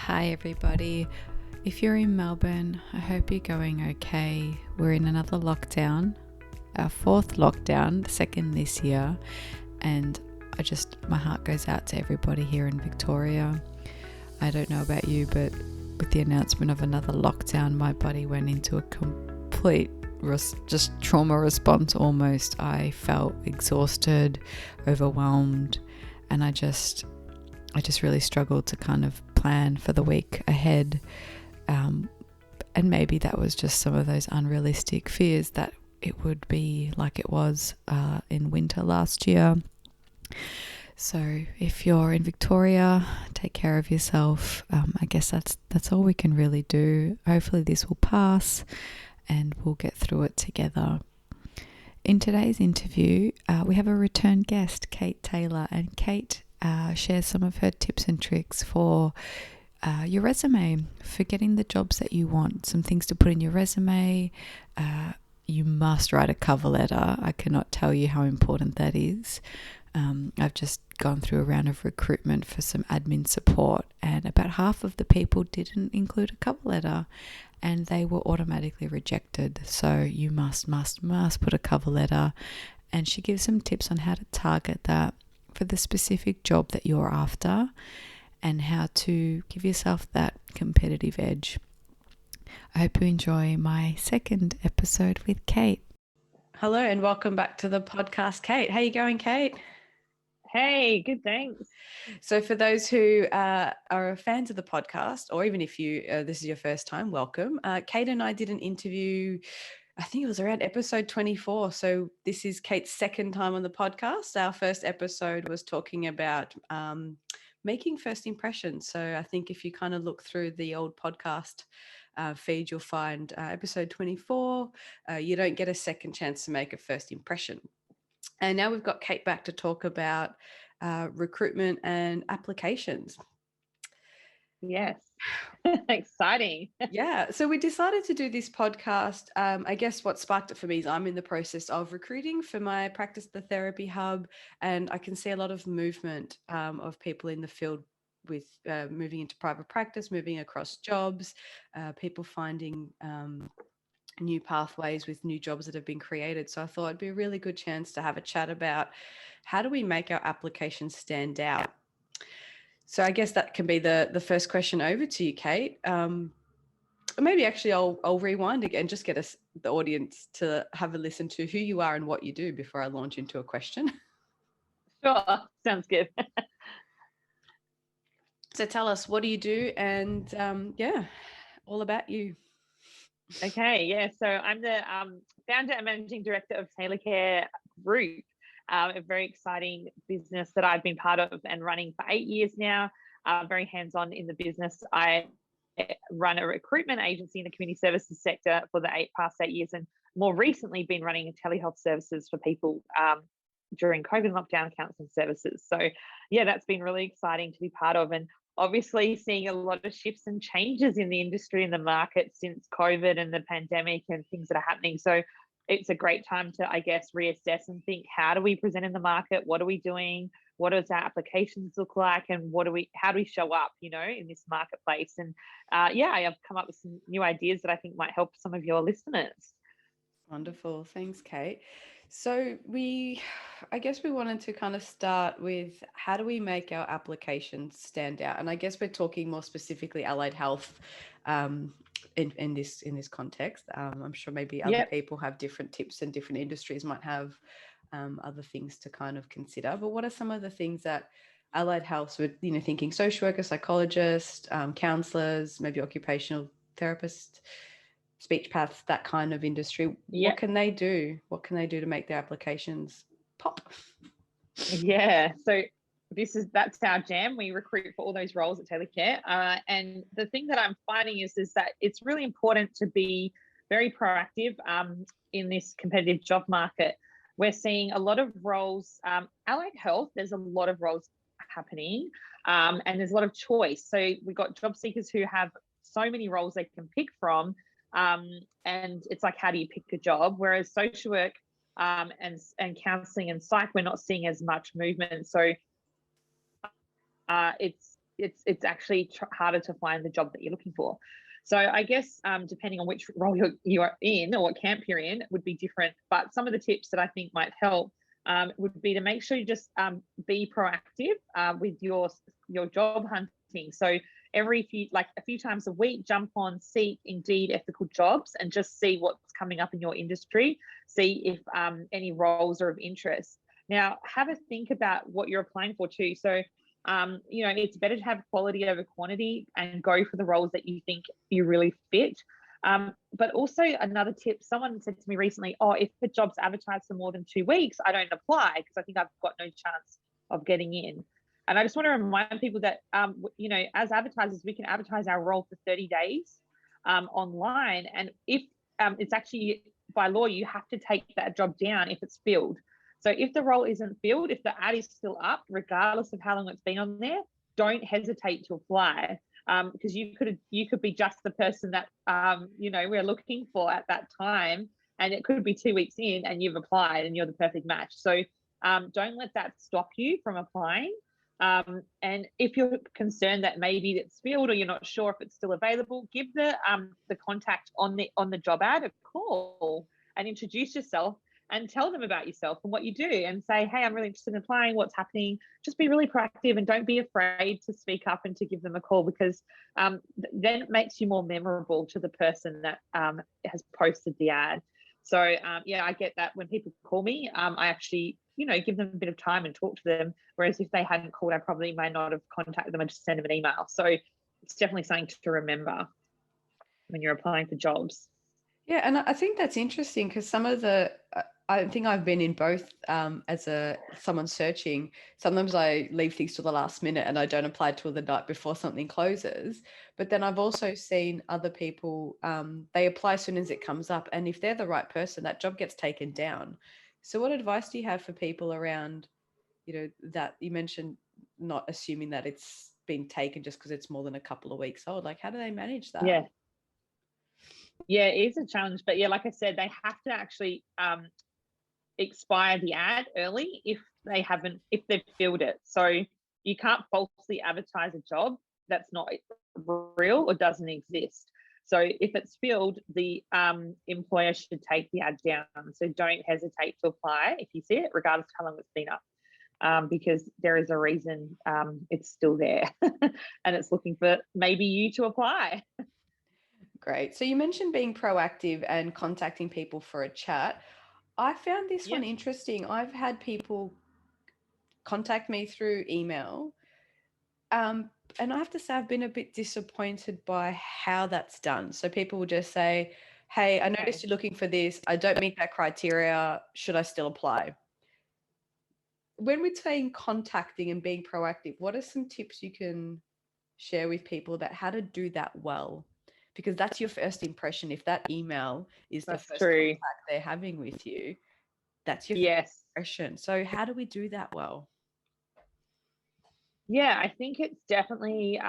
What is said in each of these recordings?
Hi everybody. If you're in Melbourne, I hope you're going okay. We're in another lockdown, our fourth lockdown, the second this year, and my heart goes out to everybody here in Victoria. I don't know about you, but with the announcement of another lockdown, my body went into a complete just trauma response almost. I felt exhausted, overwhelmed, and I just really struggled to kind of plan for the week ahead. And maybe that was just some of those unrealistic fears that it would be like it was in winter last year. So if you're in Victoria, take care of yourself. I guess that's all we can really do. Hopefully this will pass and we'll get through it together. In today's interview, we have a return guest, Kate Taylor, and Kate shares some of her tips and tricks for your resume, for getting the jobs that you want. Some things to put in your resume. You must write a cover letter. I cannot tell you how important that is. I've just gone through a round of recruitment for some admin support, and about half of the people didn't include a cover letter and they were automatically rejected. So you must put a cover letter, and she gives some tips on how to target that for the specific job that you're after and how to give yourself that competitive edge. I hope you enjoy my second episode with Kate. Hello and welcome back to the podcast, Kate. How you going, Kate? Hey, good, thanks. So for those who are fans of the podcast, or even if this is your first time, welcome. Kate and I did an interview, I think it was around episode 24. So this is Kate's second time on the podcast. Our first episode was talking about making first impressions. So I think if you kind of look through the old podcast feed, you'll find episode 24, you don't get a second chance to make a first impression. And now we've got Kate back to talk about recruitment and applications. Yes. Exciting. Yeah. So we decided to do this podcast. I guess what sparked it for me is I'm in the process of recruiting for my Practice the Therapy Hub, and I can see a lot of movement of people in the field with moving into private practice, moving across jobs, people finding new pathways with new jobs that have been created. So I thought it'd be a really good chance to have a chat about how do we make our applications stand out. So I guess that can be the first question over to you, Kate. Maybe actually I'll rewind again, just get the audience to have a listen to who you are and what you do before I launch into a question. Sure, sounds good. So tell us, what do you do? And all about you. Okay, yeah. So I'm the founder and managing director of TaylorCare Group, a very exciting business that I've been part of and running for 8 years now. Very hands-on in the business. I run a recruitment agency in the community services sector for the past 8 years, and more recently been running telehealth services for people during COVID lockdown, counselling services. So yeah, that's been really exciting to be part of, and obviously seeing a lot of shifts and changes in the industry and the market since COVID and the pandemic and things that are happening. So it's a great time to, I guess, reassess and think, how do we present in the market? What are we doing? What does our applications look like? And how do we show up, in this marketplace? And I've come up with some new ideas that I think might help some of your listeners. Wonderful. Thanks, Kate. So I guess we wanted to kind of start with, how do we make our applications stand out? And I guess we're talking more specifically allied health in this context. I'm sure maybe other people have different tips, and different industries might have other things to kind of consider. But what are some of the things that allied health, with thinking social workers, psychologists, counselors, maybe occupational therapists, speech paths, that kind of industry, what can they do? What can they do to make their applications pop? Yeah, so that's our jam. We recruit for all those roles at TaylorCare, and the thing that I'm finding is that it's really important to be very proactive in this competitive job market. We're seeing a lot of roles, allied health, there's a lot of roles happening, and there's a lot of choice. So we've got job seekers who have so many roles they can pick from, and it's like, how do you pick a job? Whereas social work and counselling and psych, we're not seeing as much movement. So it's it's actually harder to find the job that you're looking for. So I guess depending on which role you're in or what camp you're in would be different. But some of the tips that I think might help would be to make sure you just be proactive with your job hunting. So a few times a week, jump on Seek, Indeed, Ethical Jobs, and just see what's coming up in your industry. See if any roles are of interest. Now, have a think about what you're applying for too. So, it's better to have quality over quantity and go for the roles that you think you really fit. But also another tip, someone said to me recently, oh, if the job's advertised for more than 2 weeks, I don't apply because I think I've got no chance of getting in. And I just want to remind people that, as advertisers, we can advertise our role for 30 days online. And if it's actually by law, you have to take that job down if it's filled. So if the role isn't filled, if the ad is still up, regardless of how long it's been on there, don't hesitate to apply, because you could be just the person that we're looking for at that time, and it could be 2 weeks in and you've applied and you're the perfect match. So don't let that stop you from applying. And if you're concerned that maybe it's filled or you're not sure if it's still available, give the contact on the job ad a call and introduce yourself and tell them about yourself and what you do, and say, hey, I'm really interested in applying, what's happening. Just be really proactive and don't be afraid to speak up and to give them a call, because then it makes you more memorable to the person that has posted the ad. So I get that when people call me, I actually give them a bit of time and talk to them, whereas if they hadn't called, I probably may not have contacted them and just send them an email. So it's definitely something to remember when you're applying for jobs. Yeah, and I think that's interesting because some of the, I think I've been in both as someone searching. Sometimes I leave things to the last minute and I don't apply till the night before something closes. But then I've also seen other people, they apply as soon as it comes up. And if they're the right person, that job gets taken down. So what advice do you have for people around, that you mentioned, not assuming that it's been taken just because it's more than a couple of weeks old? Like, how do they manage that? Yeah, it is a challenge. But yeah, like I said, they have to actually expire the ad early if they've filled it. So you can't falsely advertise a job that's not real or doesn't exist. So if it's filled, the employer should take the ad down. So don't hesitate to apply if you see it, regardless of how long it's been up, because there is a reason it's still there and it's looking for maybe you to apply. Great. So you mentioned being proactive and contacting people for a chat. I found this one interesting. I've had people contact me through email. And I have to say, I've been a bit disappointed by how that's done. So people will just say, hey, I noticed you're looking for this. I don't meet that criteria. Should I still apply? When we're saying contacting and being proactive, what are some tips you can share with people about how to do that well? Because that's your first impression. If that email is the first contact they're having with you, that's your first impression. So how do we do that well? Yeah, I think it's definitely,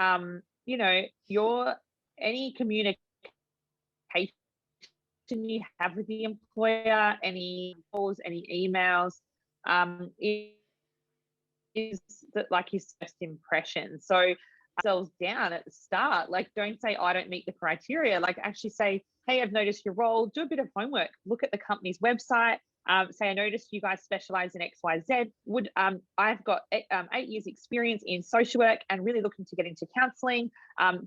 any communication you have with the employer, any calls, any emails, is that like your first impression. So ourselves down at the start, like don't say, I don't meet the criteria, like actually say, hey, I've noticed your role, do a bit of homework, look at the company's website, say, I noticed you guys specialize in XYZ. I've got 8 years experience in social work and really looking to get into counseling.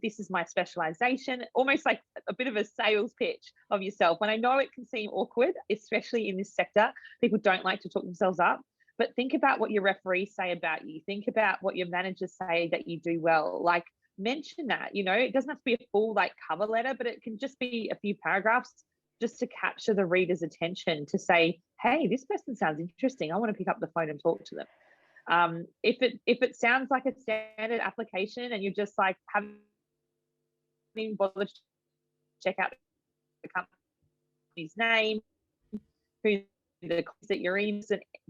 This is my specialization, almost like a bit of a sales pitch of yourself. When I know it can seem awkward, especially in this sector, people don't like to talk themselves up. But think about what your referees say about you. Think about what your managers say that you do well. Like mention that, it doesn't have to be a full like cover letter, but it can just be a few paragraphs just to capture the reader's attention to say, hey, this person sounds interesting. I want to pick up the phone and talk to them. If it sounds like a standard application and you're just like haven't even bothered to check out the company's name, who the that you're in,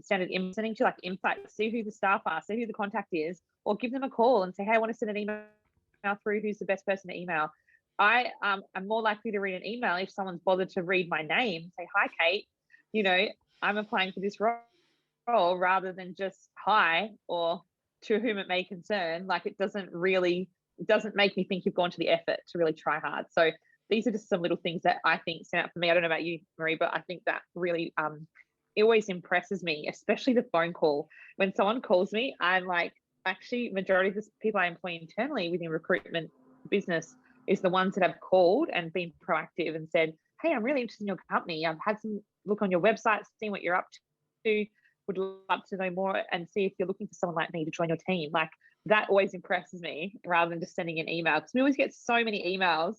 standard sending to like insight, see who the staff are, see who the contact is, or give them a call and say, hey, I want to send an email through. Who's the best person to email? I'm more likely to read an email if someone's bothered to read my name, say, hi, Kate, I'm applying for this role, rather than just hi, or to whom it may concern, like it doesn't make me think you've gone to the effort to really try hard. So these are just some little things that I think stand out for me. I don't know about you, Marie, but I think that really it always impresses me, especially the phone call. When someone calls me, I'm like, actually, majority of the people I employ internally within recruitment business is the ones that have called and been proactive and said, hey, I'm really interested in your company. I've had some look on your website, seen what you're up to, would love to know more and see if you're looking for someone like me to join your team. Like that always impresses me rather than just sending an email, because we always get so many emails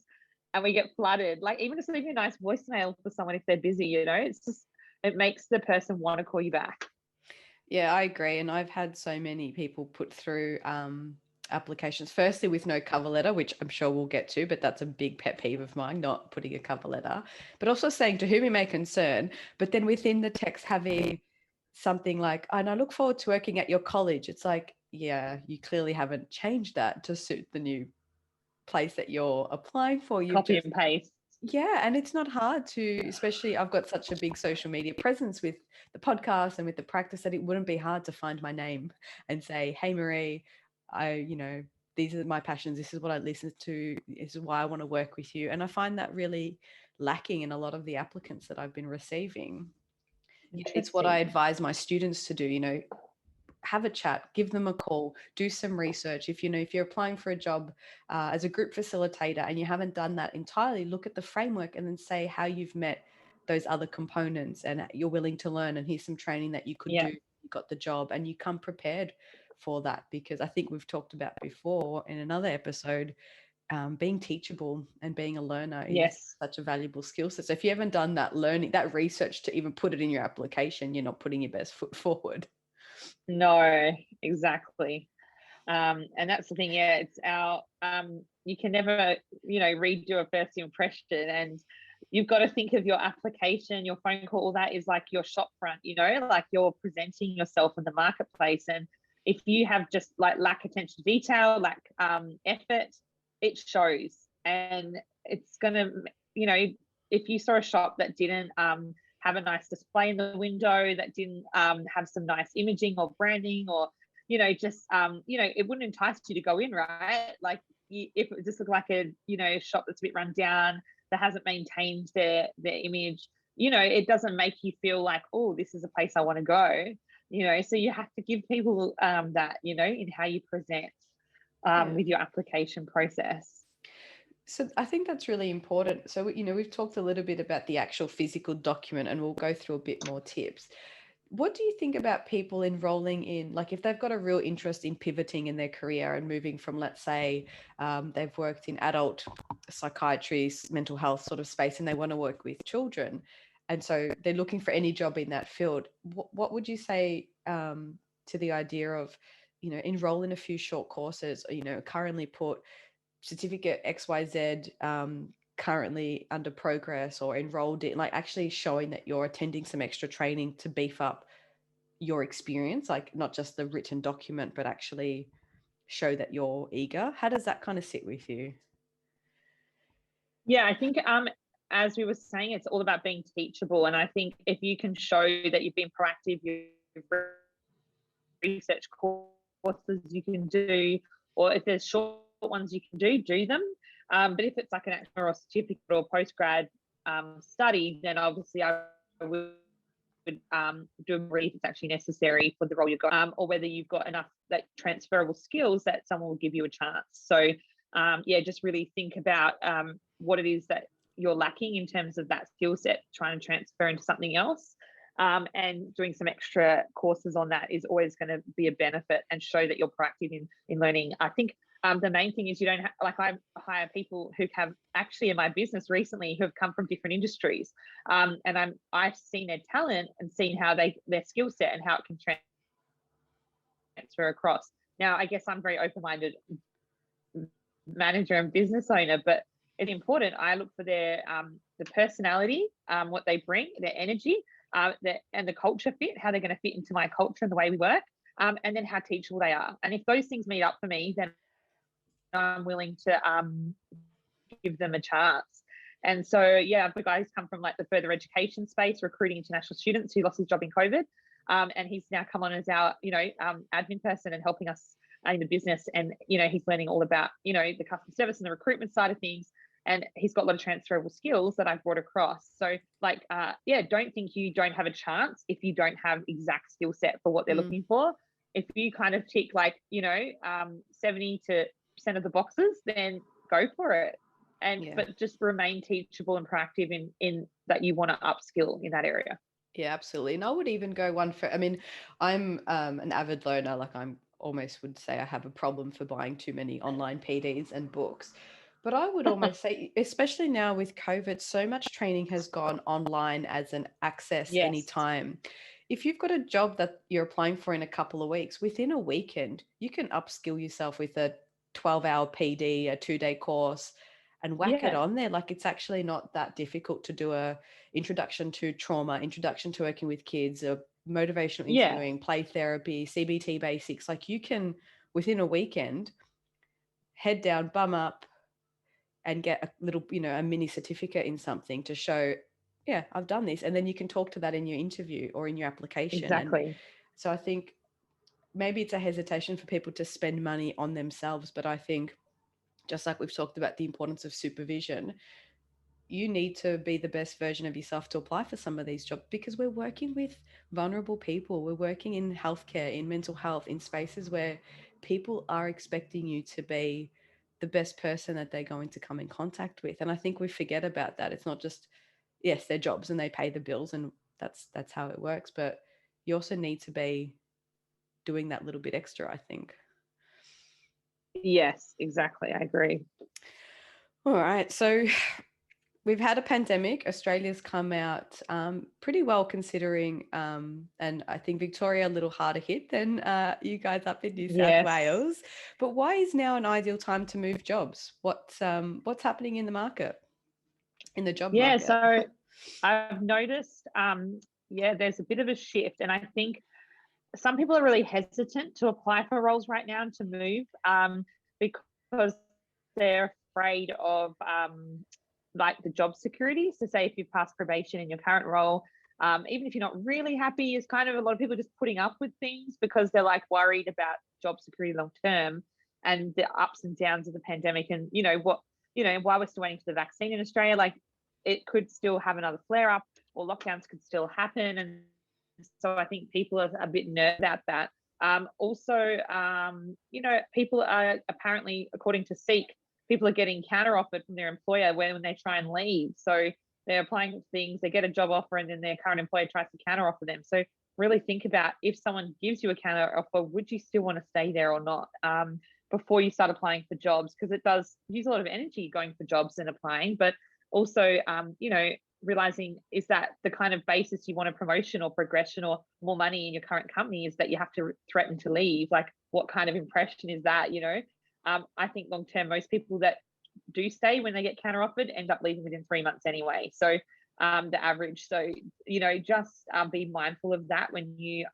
and we get flooded. Like even just leaving a nice voicemail for someone if they're busy, you know, it's just, it makes the person want to call you back. Yeah, I agree. And I've had so many people put through applications, firstly with no cover letter, which I'm sure we'll get to, but that's a big pet peeve of mine, not putting a cover letter, but also saying to whom it may concern, but then within the text having something like, and I look forward to working at your college. It's like, yeah, you clearly haven't changed that to suit the new place that you're applying for. You've Copy just, and paste. yeah, and it's not hard to, especially I've got such a big social media presence with the podcast and with the practice that it wouldn't be hard to find my name and say, hey, Marie, these are my passions. This is what I listen to. This is why I want to work with you. And I find that really lacking in a lot of the applicants that I've been receiving. It's what I advise my students to do, have a chat, give them a call, do some research. If you're applying for a job as a group facilitator and you haven't done that entirely, look at the framework and then say how you've met those other components and you're willing to learn, and here's some training that you could do. You got the job and you come prepared for that, because I think we've talked about before in another episode, being teachable and being a learner is such a valuable skill set. So if you haven't done that learning, that research to even put it in your application, you're not putting your best foot forward. No, exactly. And that's the thing. Yeah, it's our you can never, redo a first impression, and you've got to think of your application, your phone call, all that is like your shop front, like you're presenting yourself in the marketplace. And if you have just like lack attention to detail, lack effort, it shows. And it's gonna, if you saw a shop that didn't have a nice display in the window, that didn't have some nice imaging or branding, or it wouldn't entice you to go in, right? Like if it just looked like a shop that's a bit run down, that hasn't maintained their image, it doesn't make you feel like, oh, this is a place I want to go. So you have to give people that, in how you present with your application process. So I think that's really important. So, we've talked a little bit about the actual physical document, and we'll go through a bit more tips. What do you think about people enrolling in, like if they've got a real interest in pivoting in their career and moving from, let's say, they've worked in adult psychiatry, mental health sort of space, and they want to work with children. And so they're looking for any job in that field. What would you say to the idea of, enroll in a few short courses, currently put certificate XYZ currently under progress or enrolled in, like actually showing that you're attending some extra training to beef up your experience, like not just the written document, but actually show that you're eager? How does that kind of sit with you? Yeah, I think as we were saying, it's all about being teachable. And I think if you can show that you've been proactive, you've research courses you can do, or if there's short ones you can do them. But if it's like an actual or certificate or postgrad study, then obviously I would do a brief if it's actually necessary for the role you've got, or whether you've got enough like transferable skills that someone will give you a chance. So just really think about what it is that you're lacking in terms of that skill set, trying to transfer into something else. And doing some extra courses on that is always going to be a benefit and show that you're proactive in learning. I think the main thing is you don't have, like I hire people who have actually in my business recently who have come from different industries. And I've seen their talent and seen how their skill set and how it can transfer across. Now, I guess I'm very open-minded manager and business owner, but it's important. I look for their the personality, what they bring, their energy, and the culture fit, how they're going to fit into my culture and the way we work, and then how teachable they are. And if those things meet up for me, then I'm willing to give them a chance. And so, I've got guys come from like the further education space, recruiting international students who lost his job in COVID. And he's now come on as our, admin person and helping us in the business. And, he's learning all about, the customer service and the recruitment side of things. And he's got a lot of transferable skills that I've brought across. So don't think you don't have a chance if you don't have exact skill set for what they're looking for. If you kind of tick 70% of the boxes, then go for it. But just remain teachable and proactive in that you want to upskill in that area. Yeah, absolutely. And I would even go one for, I'm an avid learner. Like I'm almost would say I have a problem for buying too many online PDs and books. But I would almost say, especially now with COVID, so much training has gone online as an access anytime. If you've got a job that you're applying for in a couple of weeks, within a weekend, you can upskill yourself with a 12-hour PD, a 2-day course, and whack it on there. Like it's actually not that difficult to do a introduction to trauma, introduction to working with kids, a motivational interviewing, play therapy, CBT basics. Like you can, within a weekend, head down, bum up, and get a little, a mini certificate in something to show, I've done this. And then you can talk to that in your interview or in your application. Exactly. And so I think maybe it's a hesitation for people to spend money on themselves. But I think just like we've talked about the importance of supervision, you need to be the best version of yourself to apply for some of these jobs, because we're working with vulnerable people. We're working in healthcare, in mental health, in spaces where people are expecting you to be the best person that they're going to come in contact with. And I think we forget about that. It's not just, yes, they're jobs and they pay the bills and that's how it works. But you also need to be doing that little bit extra, I think. Yes, exactly. I agree. All right. So we've had a pandemic. Australia's come out pretty well considering, and I think Victoria a little harder hit than you guys up in New South Wales. But why is now an ideal time to move jobs? What's happening in the market, in the job market? So I've noticed, there's a bit of a shift, and I think some people are really hesitant to apply for roles right now and to move because they're afraid of the job security. So say if you've passed probation in your current role, even if you're not really happy, is kind of a lot of people just putting up with things because they're worried about job security long term and the ups and downs of the pandemic. And while we're still waiting for the vaccine in Australia, it could still have another flare up or lockdowns could still happen. And so I think people are a bit nervous about that. Also, people are apparently, according to Seek, people are getting counter offered from their employer when they try and leave. So they're applying for things, they get a job offer, and then their current employer tries to counter offer them. So really think about, if someone gives you a counter offer, would you still want to stay there or not before you start applying for jobs? Because it does use a lot of energy going for jobs and applying, but also, realizing, is that the kind of basis you want a promotion or progression or more money in your current company, is that you have to threaten to leave? What kind of impression is that? I think long term, most people that do stay when they get counter offered end up leaving within 3 months anyway. So the average. So just be mindful of that when you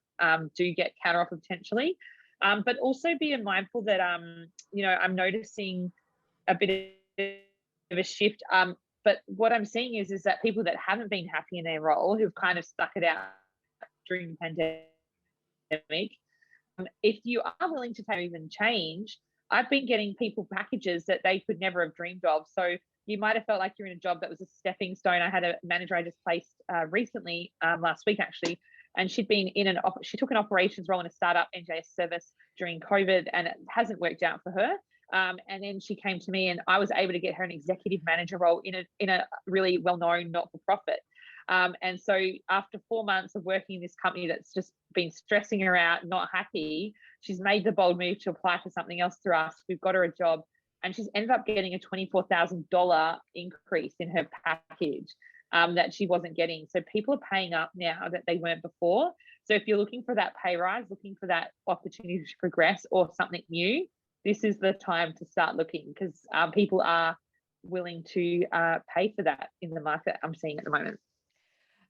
do get counter offered potentially, but also be mindful that I'm noticing a bit of a shift. But what I'm seeing is that people that haven't been happy in their role, who've kind of stuck it out during the pandemic, if you are willing to take even change, I've been getting people packages that they could never have dreamed of. So you might have felt like you're in a job that was a stepping stone. I had a manager I just placed recently, last week actually, and she'd been she took an operations role in a startup NJS service during COVID, and it hasn't worked out for her. And then she came to me, and I was able to get her an executive manager role in a really well-known not-for-profit. And so after 4 months of working in this company that's just been stressing her out, not happy, she's made the bold move to apply for something else through us. We've got her a job, and she's ended up getting a $24,000 increase in her package that she wasn't getting. So people are paying up now that they weren't before. So if you're looking for that pay rise, looking for that opportunity to progress or something new, this is the time to start looking, because people are willing to pay for that in the market I'm seeing at the moment.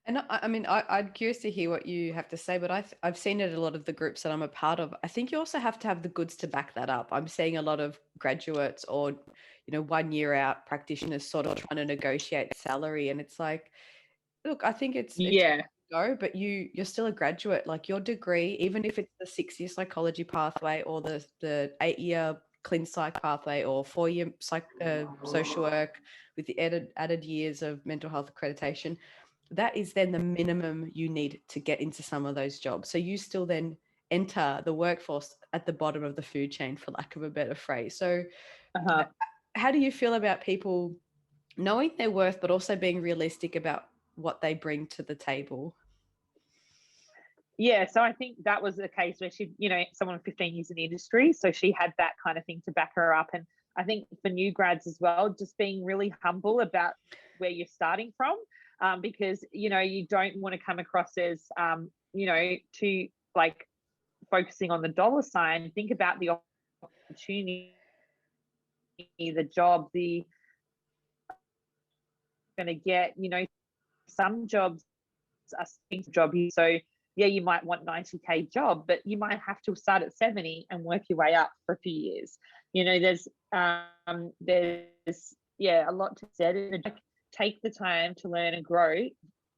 And I'm curious to hear what you have to say, but I've seen it in a lot of the groups that I'm a part of. I think you also have to have the goods to back that up. I'm seeing a lot of graduates or, 1 year out practitioners sort of trying to negotiate salary. And it's like, look, I think it's go, but you're still a graduate. Like your degree, even if it's the 6-year psychology pathway or the 8-year clin psych pathway or 4-year social work with the added years of mental health accreditation, that is then the minimum you need to get into some of those jobs. So you still then enter the workforce at the bottom of the food chain, for lack of a better phrase. So how do you feel about people knowing their worth, but also being realistic about what they bring to the table? Yeah, so I think that was a case where she, someone with 15 years in the industry, so she had that kind of thing to back her up. And I think for new grads as well, just being really humble about where you're starting from, because you don't want to come across as too like focusing on the dollar sign. Think about the opportunity, the job, the going to get. Some jobs are job here, so yeah, you might want 90K job, but you might have to start at 70 and work your way up for a few years. There's a lot to say. Take the time to learn and grow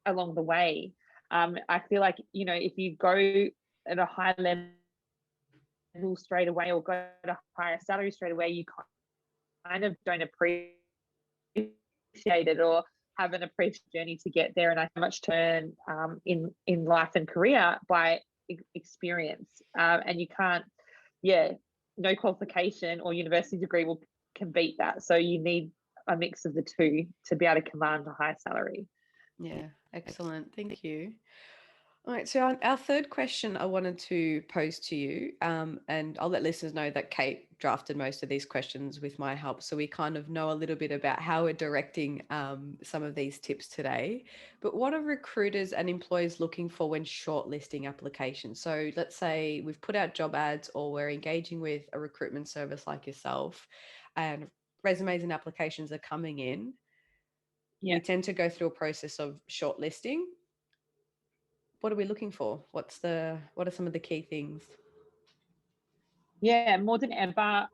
along the way. I feel like, if you go at a high level straight away or go at a higher salary straight away, you kind of don't appreciate it or have an appreciative journey to get there. And I much turn in life and career by experience, and you can't, no qualification or university degree can beat that. So you need a mix of the two to be able to command a high salary. Yeah, excellent. Thank you. All right, so our third question I wanted to pose to you, and I'll let listeners know that Kate drafted most of these questions with my help, so we kind of know a little bit about how we're directing some of these tips today. But what are recruiters and employers looking for when shortlisting applications? So let's say we've put out job ads or we're engaging with a recruitment service like yourself, and resumes and applications are coming in. Yeah. We tend to go through a process of shortlisting. What are we looking for? What are some of the key things? Yeah, more than ever,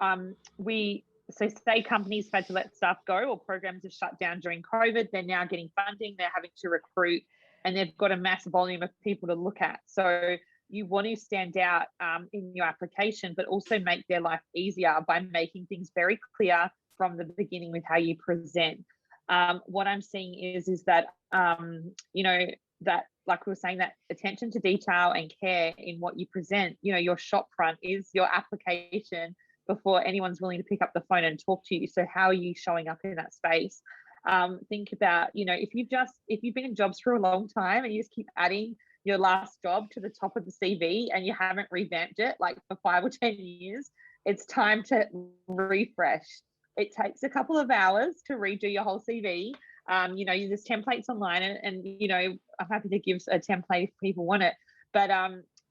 say companies had to let staff go or programs have shut down during COVID, they're now getting funding, they're having to recruit, and they've got a mass volume of people to look at. So you want to stand out in your application, but also make their life easier by making things very clear from the beginning with how you present. What I'm seeing is that, that, like we were saying, that attention to detail and care in what you present, your shop front is your application before anyone's willing to pick up the phone and talk to you. So how are you showing up in that space? Think about, if you've been in jobs for a long time and you just keep adding your last job to the top of the CV and you haven't revamped it like for 5 or 10 years, it's time to refresh. It takes a couple of hours to redo your whole CV. There's templates online, and I'm happy to give a template if people want it, but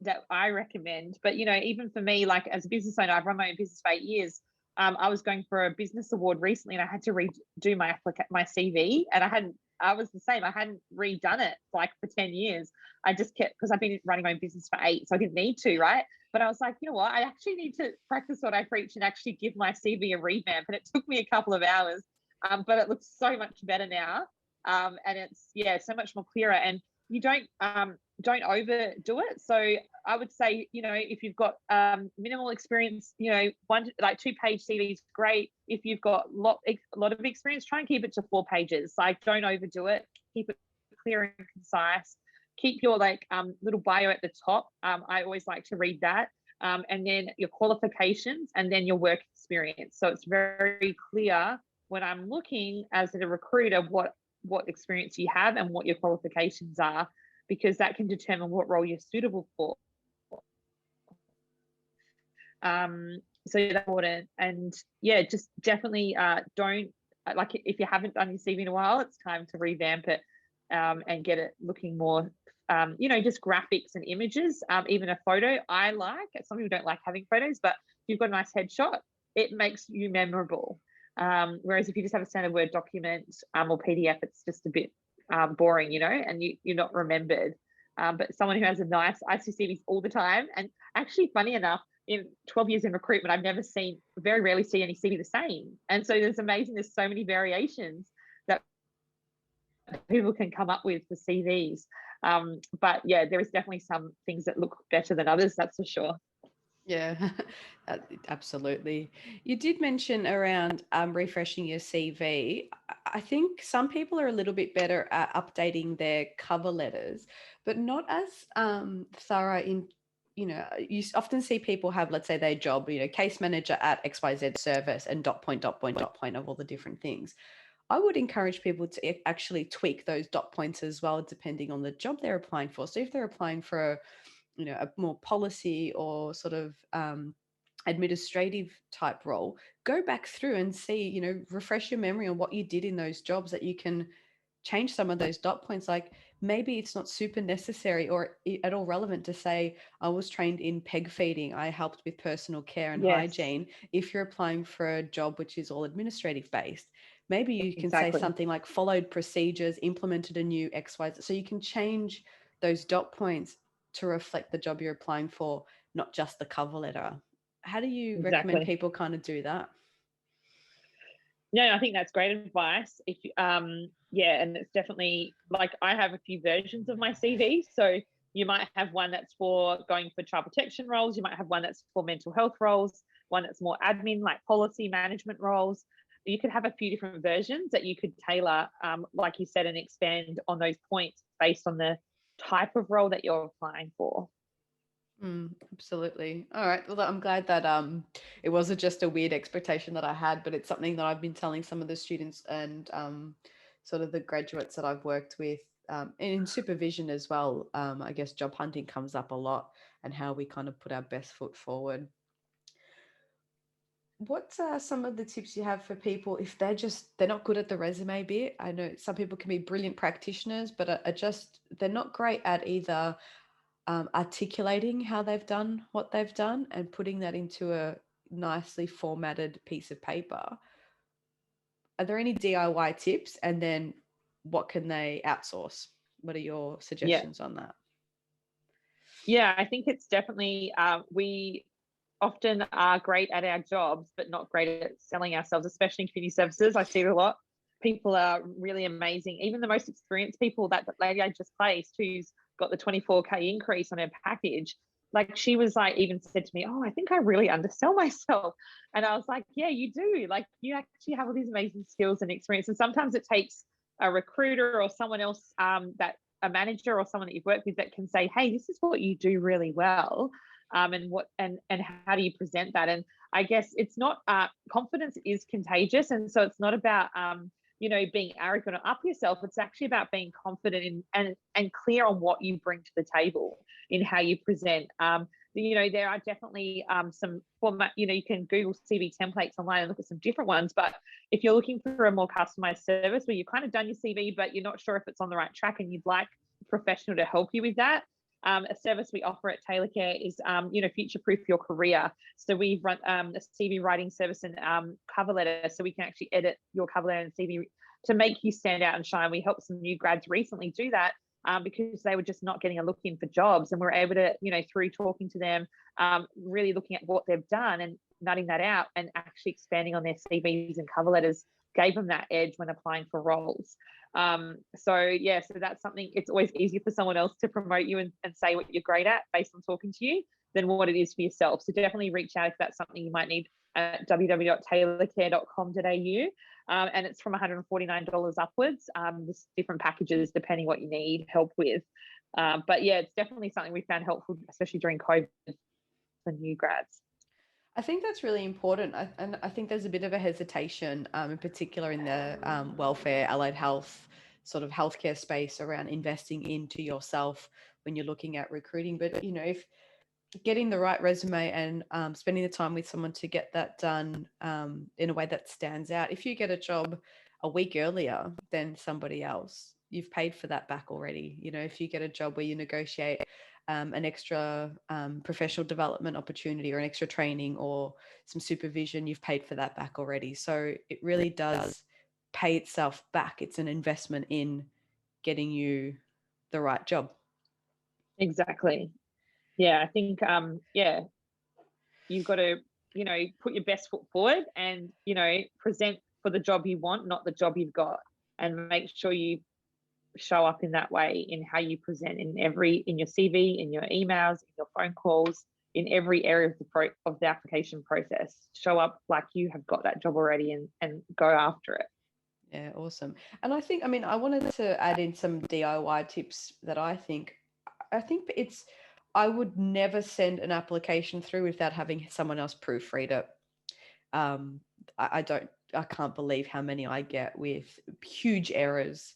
that I recommend. But even for me, like as a business owner, I've run my own business for 8 years. I was going for a business award recently, and I had to redo my CV, and I was the same. I hadn't redone it like for 10 years. I just kept, because I've been running my own business for 8, so I didn't need to, right? But I was like, you know what? I actually need to practice what I preach and actually give my CV a revamp. And it took me a couple of hours. But it looks so much better now, and it's so much more clearer. And you don't overdo it. So I would say, if you've got minimal experience, 2-page CV is great. If you've got a lot of experience, try and keep it to 4 pages. Like, don't overdo it. Keep it clear and concise. Keep your little bio at the top. I always like to read that. And then your qualifications, and then your work experience. So it's very clear when I'm looking as a recruiter what experience you have and what your qualifications are, because that can determine what role you're suitable for. So that's important. And just definitely don't, like, if you haven't done your CV in a while, it's time to revamp it and get it looking more just graphics and images, even a photo. Some people don't like having photos, but if you've got a nice headshot, it makes you memorable. Whereas if you just have a standard Word document or PDF, it's just a bit boring, and you're not remembered. But someone who has a nice, I see CVs all the time. And actually, funny enough, in 12 years in recruitment, I've very rarely see any CV the same. And so there's so many variations that people can come up with for CVs. But yeah, there is definitely some things that look better than others, that's for sure. Yeah, absolutely. You did mention around refreshing your CV. I think some people are a little bit better at updating their cover letters, but not as thorough in, you often see people have, let's say, their job, case manager at XYZ service and dot point, dot point, dot point of all the different things. I would encourage people to actually tweak those dot points as well, depending on the job they're applying for. So if they're applying for a more policy or sort of administrative type role, go back through and see, refresh your memory on what you did in those jobs, that you can change some of those dot points. Like maybe it's not super necessary or at all relevant to say, I was trained in peg feeding, I helped with personal care and hygiene. If you're applying for a job which is all administrative based, maybe you can say something like followed procedures, implemented a new XYZ. So you can change those dot points to reflect the job you're applying for, not just the cover letter. How do you recommend people kind of do that? No, I think that's great advice. If yeah, and it's definitely, like, I have a few versions of my CV. So you might have one that's for going for child protection roles. You might have one that's for mental health roles, one that's more admin, like policy management roles. You could have a few different versions that you could tailor, like you said, and expand on those points based on the type of role that you're applying for. Absolutely. All right. Well, I'm glad that it wasn't just a weird expectation that I had, but it's something that I've been telling some of the students and sort of the graduates that I've worked with, and in supervision as well. I guess job hunting comes up a lot, and how we kind of put our best foot forward. What's some of the tips you have for people if they're not good at the resume bit? I know some people can be brilliant practitioners, but they're not great at either articulating how they've done what they've done and putting that into a nicely formatted piece of paper. Are there any DIY tips? And then what can they outsource? What are your suggestions on that? Yeah, I think it's definitely, we often are great at our jobs, but not great at selling ourselves, especially in community services. I see it a lot. People are really amazing. Even the most experienced people, that lady I just placed, who's got the 24K increase on her package, like, she was like, even said to me, oh, I think I really undersell myself. And I was like, yeah, you do. Like, you actually have all these amazing skills and experience. And sometimes it takes a recruiter or someone else, that a manager or someone that you've worked with, that can say, hey, this is what you do really well. And how do you present that? And I guess it's not, confidence is contagious. And so it's not about, being arrogant or up yourself. It's actually about being confident in and clear on what you bring to the table in how you present. There are definitely some format, you can Google CV templates online and look at some different ones. But if you're looking for a more customized service where you've kind of done your CV, but you're not sure if it's on the right track and you'd like a professional to help you with that, a service we offer at TaylorCare is, future-proof your career. So we've run a CV writing service and cover letter, so we can actually edit your cover letter and CV to make you stand out and shine. We helped some new grads recently do that because they were just not getting a look in for jobs, and we're able to, through talking to them, really looking at what they've done and nutting that out and actually expanding on their CVs and cover letters, gave them that edge when applying for roles. So that's something. It's always easier for someone else to promote you and say what you're great at based on talking to you than what it is for yourself. So definitely reach out if that's something you might need at www.taylorcare.com.au. And it's from $149 upwards. There's different packages depending what you need help with. But yeah, it's definitely something we found helpful, especially during COVID for new grads. I think that's really important. And I think there's a bit of a hesitation, in particular in the welfare, allied health, sort of healthcare space, around investing into yourself when you're looking at recruiting. But, if getting the right resume and spending the time with someone to get that done in a way that stands out, if you get a job a week earlier than somebody else, you've paid for that back already. If you get a job where you negotiate an extra professional development opportunity or an extra training or some supervision, you've paid for that back already. So it really does pay itself back. It's an investment in getting you the right job. Exactly. Yeah, I think, you've got to, put your best foot forward and, present for the job you want, not the job you've got, and make sure you show up in that way in how you present in your CV, in your emails, in your phone calls, in every area of the application process. Show up like you have got that job already and go after it. Yeah, awesome. And I think, I mean, I wanted to add in some DIY tips that I think it's, I would never send an application through without having someone else proofread it. I can't believe how many I get with huge errors,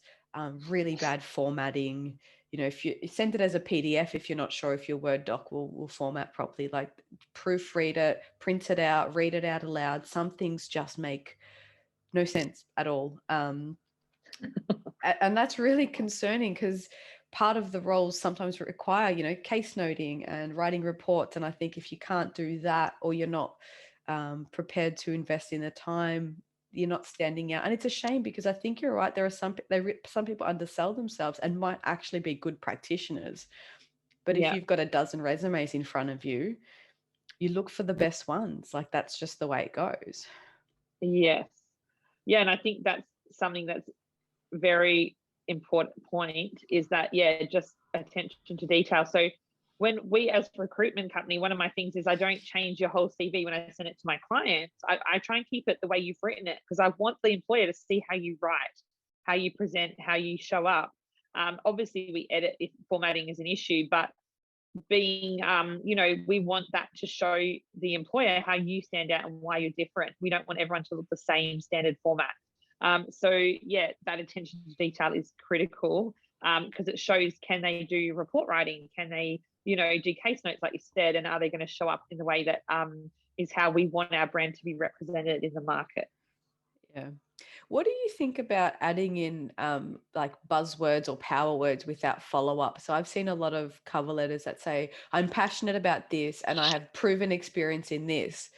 really bad formatting. You know, if you send it as a PDF, if you're not sure if your Word doc will format properly, like proofread it, print it out, read it out aloud. Some things just make no sense at all. And that's really concerning because part of the roles sometimes require, you know, case noting and writing reports. And I think if you can't do that, or you're not prepared to invest in the time, you're not standing out. And it's a shame because I think you're right. There are some people undersell themselves and might actually be good practitioners. But if you've got a dozen resumes in front of you, you look for the best ones. Like, that's just the way it goes. Yes. Yeah. And I think that's something that's very important point, is that, just attention to detail. So when we, as a recruitment company, one of my things is I don't change your whole CV when I send it to my clients. I try and keep it the way you've written it, because I want the employer to see how you write, how you present, how you show up. Obviously we edit if formatting is an issue, but being, we want that to show the employer how you stand out and why you're different. We don't want everyone to look the same standard format. That attention to detail is critical, because it shows, can they do report writing? Can they, do case notes like you said? And are they going to show up in the way that is how we want our brand to be represented in the market? Yeah. What do you think about adding in like buzzwords or power words without follow-up? So I've seen a lot of cover letters that say, I'm passionate about this and I have proven experience in this,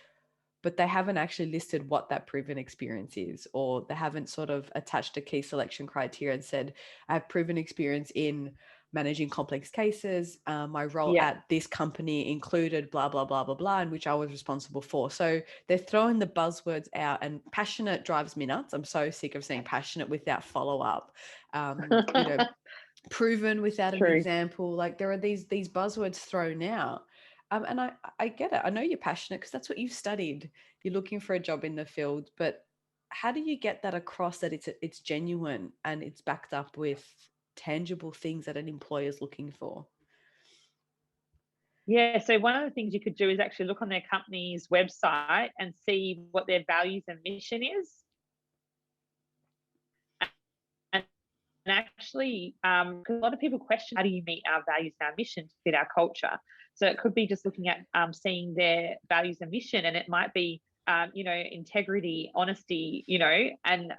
but they haven't actually listed what that proven experience is, or they haven't sort of attached a key selection criteria and said, I have proven experience in managing complex cases. My role at this company included blah, blah, blah, blah, blah, and which I was responsible for. So they're throwing the buzzwords out, and passionate drives me nuts. I'm so sick of saying passionate without follow-up. Proven without an example. Like, there are these buzzwords thrown out. And I get it. I know you're passionate because that's what you've studied. You're looking for a job in the field, but how do you get that across that it's genuine and it's backed up with tangible things that an employer is looking for? Yeah, so one of the things you could do is actually look on their company's website and see what their values and mission is. And actually, because a lot of people question, how do you meet our values and our mission to fit our culture? So it could be just looking at seeing their values and mission, and it might be, integrity, honesty, and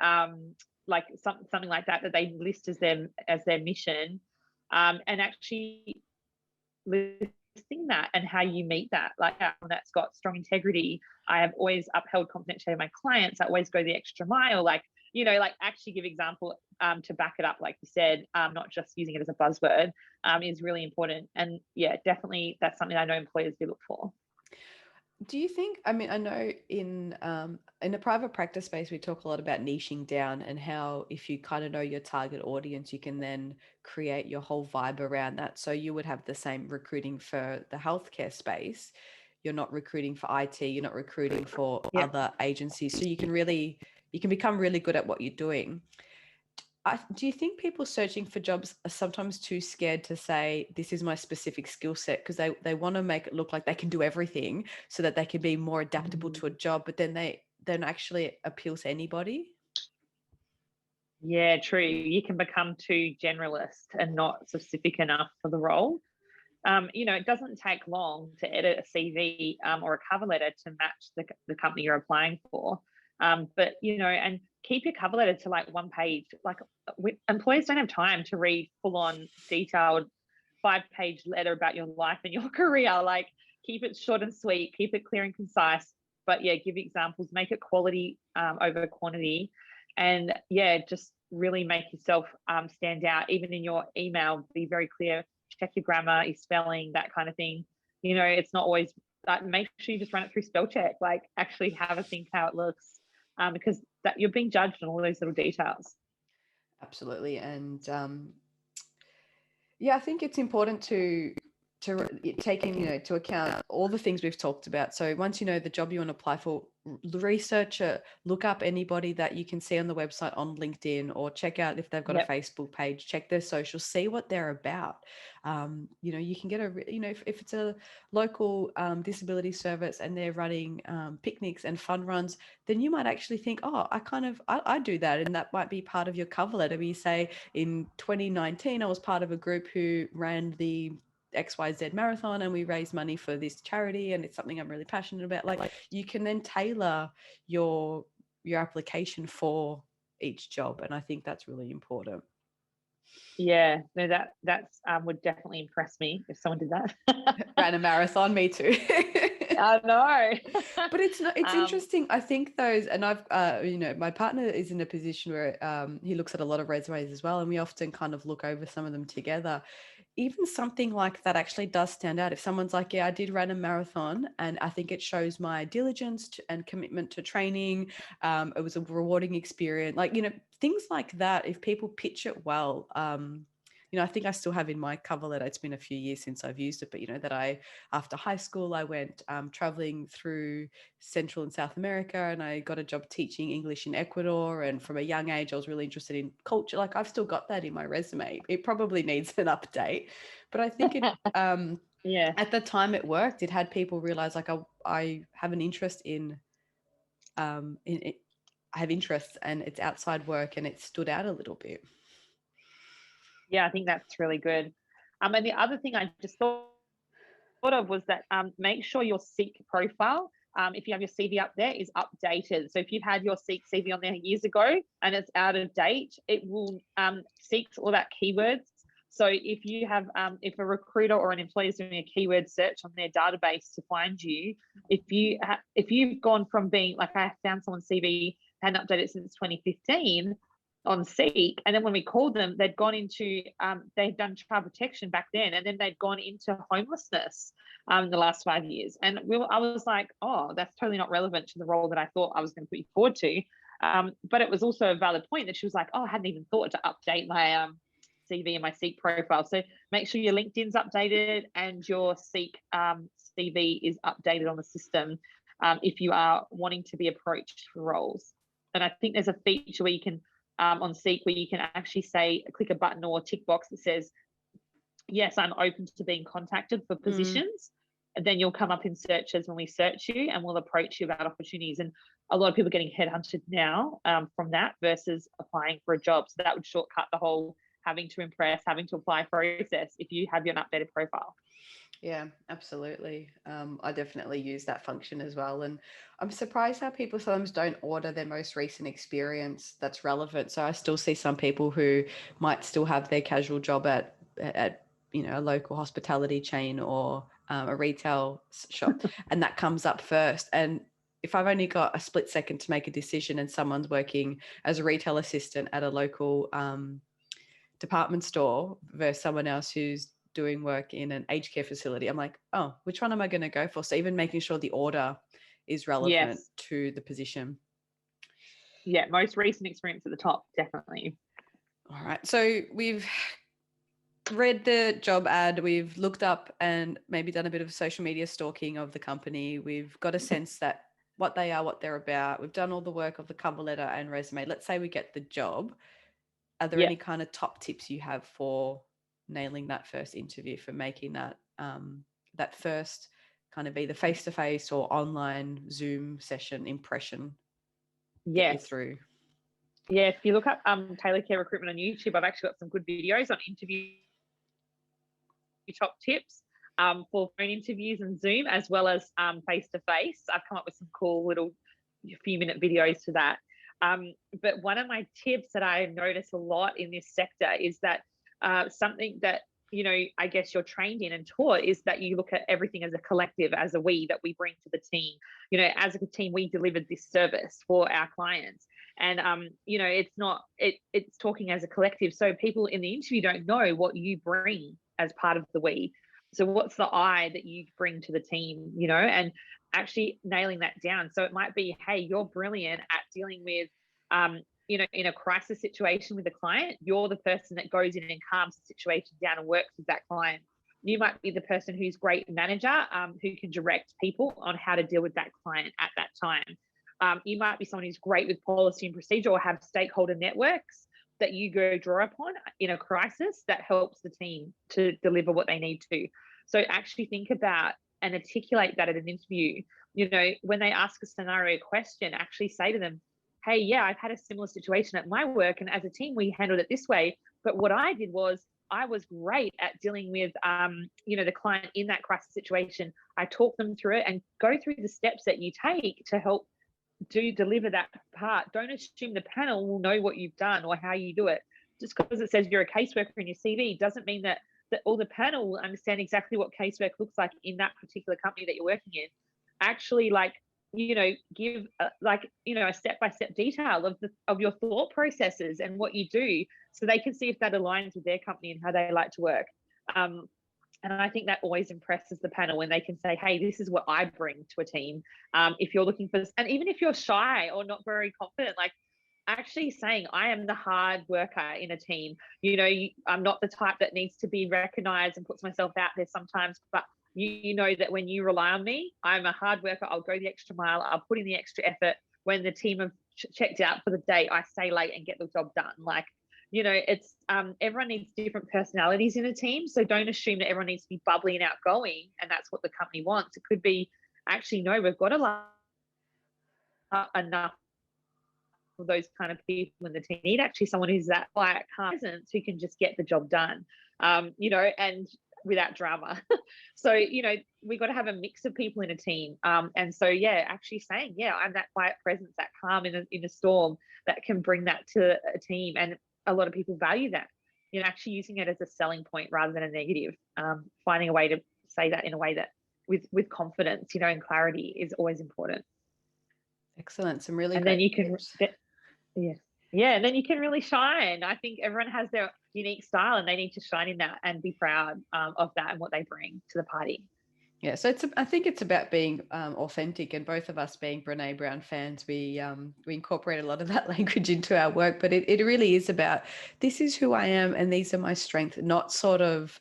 like something like that they list as their mission, and actually listing that and how you meet that. Like, that's got strong integrity. I have always upheld confidentiality of my clients. I always go the extra mile. Like, actually give example to back it up, like you said, not just using it as a buzzword, is really important. And definitely that's something I know employers do look for. Do you think, I mean, I know in the private practice space, we talk a lot about niching down and how if you kind of know your target audience, you can then create your whole vibe around that. So you would have the same recruiting for the healthcare space. You're not recruiting for IT, you're not recruiting for other agencies. So you can become really good at what you're doing. Do you think people searching for jobs are sometimes too scared to say, this is my specific skill set, because they want to make it look like they can do everything so that they can be more adaptable to a job, but then they don't actually appeal to anybody? Yeah, true. You can become too generalist and not specific enough for the role. It doesn't take long to edit a CV or a cover letter to match the company you're applying for. But and keep your cover letter to like one page. Like, employers don't have time to read full-on detailed 5-page letter about your life and your career. Like, keep it short and sweet, keep it clear and concise, but give examples, make it quality over quantity, and just really make yourself stand out. Even in your email, be very clear, check your grammar, your spelling, that kind of thing. It's not always that. Make sure you just run it through spell check, like actually have a think how it looks, because that you're being judged on all those little details. Absolutely. And yeah, I think it's important to take in, to account all the things we've talked about. So once you know the job you want to apply for, research it, look up anybody that you can see on the website on LinkedIn, or check out if they've got a Facebook page, check their socials, see what they're about. You can get if it's a local disability service and they're running picnics and fun runs, then you might actually think, oh, I do that. And that might be part of your cover letter, where you say, in 2019, I was part of a group who ran the XYZ marathon and we raised money for this charity, and it's something I'm really passionate about. Like, you can then tailor your application for each job, and I think that's really important. Yeah, no, that's would definitely impress me if someone did that. Ran a marathon, me too. I know. But it's interesting. I think those, and I've my partner is in a position where he looks at a lot of resumes as well, and we often kind of look over some of them together. Even something like that actually does stand out. If someone's like, yeah, I did run a marathon and I think it shows my diligence and commitment to training. It was a rewarding experience. Like, things like that, if people pitch it well, I think I still have in my cover letter, it's been a few years since I've used it, but that after high school, I went traveling through Central and South America, and I got a job teaching English in Ecuador. And from a young age, I was really interested in culture. Like, I've still got that in my resume. It probably needs an update, but I think it, yeah, at the time it worked. It had people realize, like, I have an interest in it. I have interests, and it's outside work, and it stood out a little bit. Yeah, I think that's really good. And the other thing I just thought of was that make sure your Seek profile, if you have your CV up there, is updated. So if you've had your Seek CV on there years ago and it's out of date, it will seek all that keywords. So if you have, if a recruiter or an employer is doing a keyword search on their database to find you, if you've gone from being, like, I found someone's CV hadn't updated since 2015 on Seek, and then when we called them, they'd gone into they'd done child protection back then, and then they'd gone into homelessness the last 5 years. And I was like, oh, that's totally not relevant to the role that I thought I was going to put you forward to. But it was also a valid point that she was like, oh, I hadn't even thought to update my CV and my Seek profile. So make sure your LinkedIn's updated and your Seek CV is updated on the system if you are wanting to be approached for roles. And I think there's a feature where you can on Seek where you can actually say, click a button or a tick box that says, yes, I'm open to being contacted for positions. And then you'll come up in searches when we search you, and we'll approach you about opportunities. And a lot of people are getting headhunted now from that versus applying for a job. So that would shortcut the whole having to impress, having to apply process if you have your updated profile. Yeah, absolutely. I definitely use that function as well. And I'm surprised how people sometimes don't order their most recent experience that's relevant. So I still see some people who might still have their casual job at a local hospitality chain or a retail shop, and that comes up first. And if I've only got a split second to make a decision and someone's working as a retail assistant at a local department store versus someone else who's doing work in an aged care facility, I'm like, oh, which one am I going to go for? So even making sure the order is relevant to the position. Yeah, most recent experience at the top, definitely. All right. So we've read the job ad, we've looked up and maybe done a bit of social media stalking of the company. We've got a sense that what they are, what they're about. We've done all the work of the cover letter and resume. Let's say we get the job. Are there any kind of top tips you have for nailing that first interview, for making that that first kind of either face-to-face or online Zoom session impression get you through? Yeah, if you look up TaylorCare recruitment on YouTube, I've actually got some good videos on interview top tips for phone interviews and Zoom, as well as face-to-face. I've come up with some cool little few-minute videos for that. But one of my tips that I notice a lot in this sector is that something that, I guess you're trained in and taught is that you look at everything as a collective, as a we, that we bring to the team. As a team, we delivered this service for our clients. And, it's talking as a collective. So people in the interview don't know what you bring as part of the we. So what's the I that you bring to the team, and actually nailing that down. So it might be, hey, you're brilliant at dealing with in a crisis situation with a client, you're the person that goes in and calms the situation down and works with that client. You might be the person who's great manager, who can direct people on how to deal with that client at that time. You might be someone who's great with policy and procedure, or have stakeholder networks that you go draw upon in a crisis that helps the team to deliver what they need to. So actually think about and articulate that at an interview. When they ask a scenario question, actually say to them, hey, yeah, I've had a similar situation at my work, and as a team, we handled it this way. But what I did was I was great at dealing with, the client in that crisis situation. I talk them through it and go through the steps that you take to help deliver that part. Don't assume the panel will know what you've done or how you do it. Just because it says you're a caseworker in your CV doesn't mean that all the panel will understand exactly what casework looks like in that particular company that you're working in. Actually, give a step-by-step detail of your thought processes and what you do, so they can see if that aligns with their company and how they like to work. And I think that always impresses the panel when they can say, hey, this is what I bring to a team. If you're looking for this, and even if you're shy or not very confident, actually saying, I am the hard worker in a team. I'm not the type that needs to be recognized and puts myself out there sometimes, but you know that when you rely on me, I'm a hard worker. I'll go the extra mile. I'll put in the extra effort. When the team have checked out for the day, I stay late and get the job done. It's everyone needs different personalities in a team. So don't assume that everyone needs to be bubbly and outgoing and that's what the company wants. It could be, actually, no, we've got enough of those kind of people in the team. Need actually someone who's that quiet, calm presence who can just get the job done, and without drama. So, we got to have a mix of people in a team. And so, actually saying, I'm that quiet presence, that calm in a storm that can bring that to a team. And a lot of people value that, actually using it as a selling point rather than a negative. Finding a way to say that in a way that with confidence, and clarity is always important. Excellent. Some really and great then you can tips. and then you can really shine. I think everyone has their unique style and they need to shine in that and be proud of that and what they bring to the party. Yeah, so I think it's about being authentic, and both of us being Brene Brown fans, we incorporate a lot of that language into our work, but it really is about, this is who I am and these are my strengths, not sort of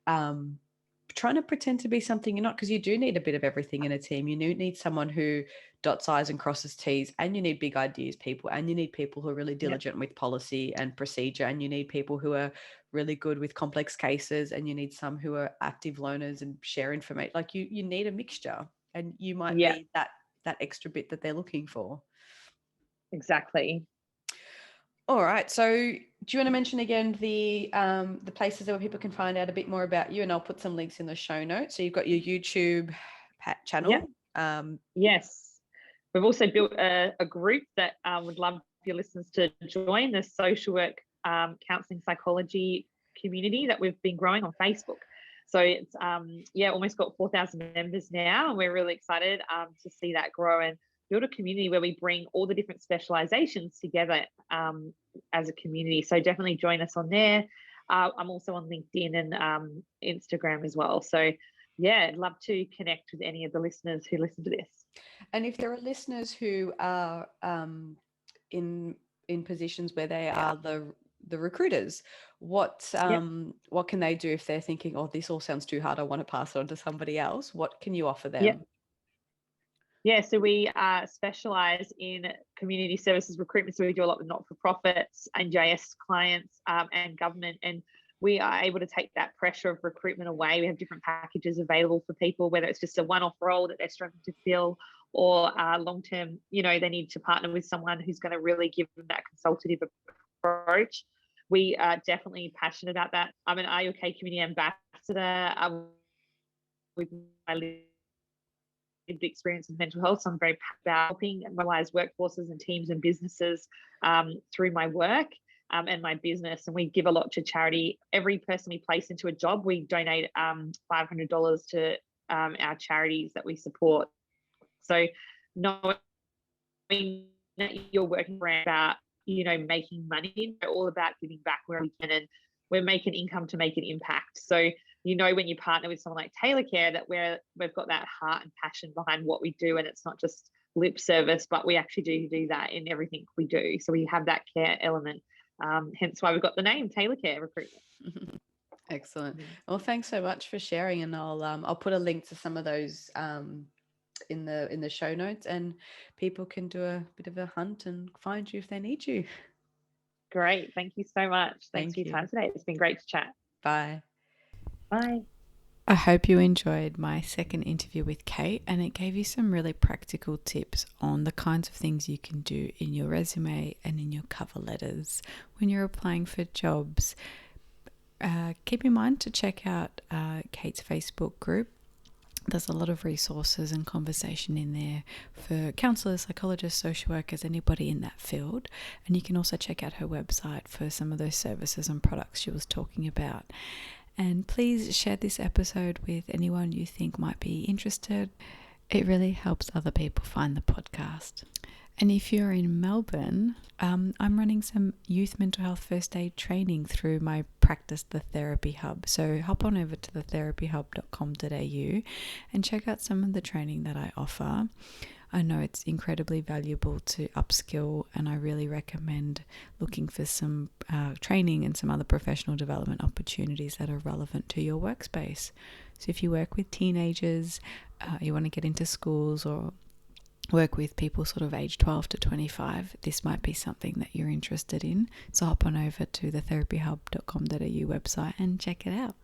trying to pretend to be something you're not, because you do need a bit of everything in a team. You need someone who dots I's and crosses T's, and you need big ideas people, and you need people who are really diligent with policy and procedure, and you need people who are really good with complex cases, and you need some who are active learners and share information. You need a mixture, and you might be that extra bit that they're looking for. Exactly. All right. So do you want to mention again the places where people can find out a bit more about you? And I'll put some links in the show notes. So you've got your YouTube channel. Yes. We've also built a group that would love your listeners to join, the social work counselling psychology community that we've been growing on Facebook. So it's almost got 4,000 members now, and we're really excited to see that grow and build a community where we bring all the different specializations together as a community. So definitely join us on there. I'm also on LinkedIn and Instagram as well. So I'd love to connect with any of the listeners who listen to this. And if there are listeners who are in positions where they are the recruiters, what can they do if they're thinking, oh, this all sounds too hard, I want to pass it on to somebody else? What can you offer them? So we specialize in community services recruitment. So we do a lot with not-for-profits, NJS clients, and government. And we are able to take that pressure of recruitment away. We have different packages available for people, whether it's just a one-off role that they're struggling to fill, or long-term, they need to partner with someone who's going to really give them that consultative approach. We are definitely passionate about that. I'm an RUOK Community Ambassador with my lived experience in mental health. So I'm very passionate about helping mobilize workforces and teams and businesses through my work and my business. And we give a lot to charity. Every person we place into a job, we donate $500 to our charities that we support. So knowing that you're working around about, making money, we're all about giving back where we can, and we're making income to make an impact. So, when you partner with someone like TaylorCare, that we've got that heart and passion behind what we do, and it's not just lip service, but we actually do that in everything we do. So we have that care element. Hence why we've got the name TaylorCare Recruitment. Excellent. Well, thanks so much for sharing, and I'll put a link to some of those in the show notes, and people can do a bit of a hunt and find you if they need you. Great. Thank you so much. Thanks Thank for your you. time today. It's been great to chat. Bye. Bye. I hope you enjoyed my second interview with Kate, and it gave you some really practical tips on the kinds of things you can do in your resume and in your cover letters when you're applying for jobs. Keep in mind to check out Kate's Facebook group. There's a lot of resources and conversation in there for counsellors, psychologists, social workers, anybody in that field. And you can also check out her website for some of those services and products she was talking about. And please share this episode with anyone you think might be interested. It really helps other people find the podcast. And if you're in Melbourne, I'm running some youth mental health first aid training through my practice, The Therapy Hub. So hop on over to thetherapyhub.com.au and check out some of the training that I offer. I know it's incredibly valuable to upskill, and I really recommend looking for some training and some other professional development opportunities that are relevant to your workspace. So if you work with teenagers, you want to get into schools or work with people sort of age 12 to 25, this might be something that you're interested in. So hop on over to thetherapyhub.com.au website and check it out.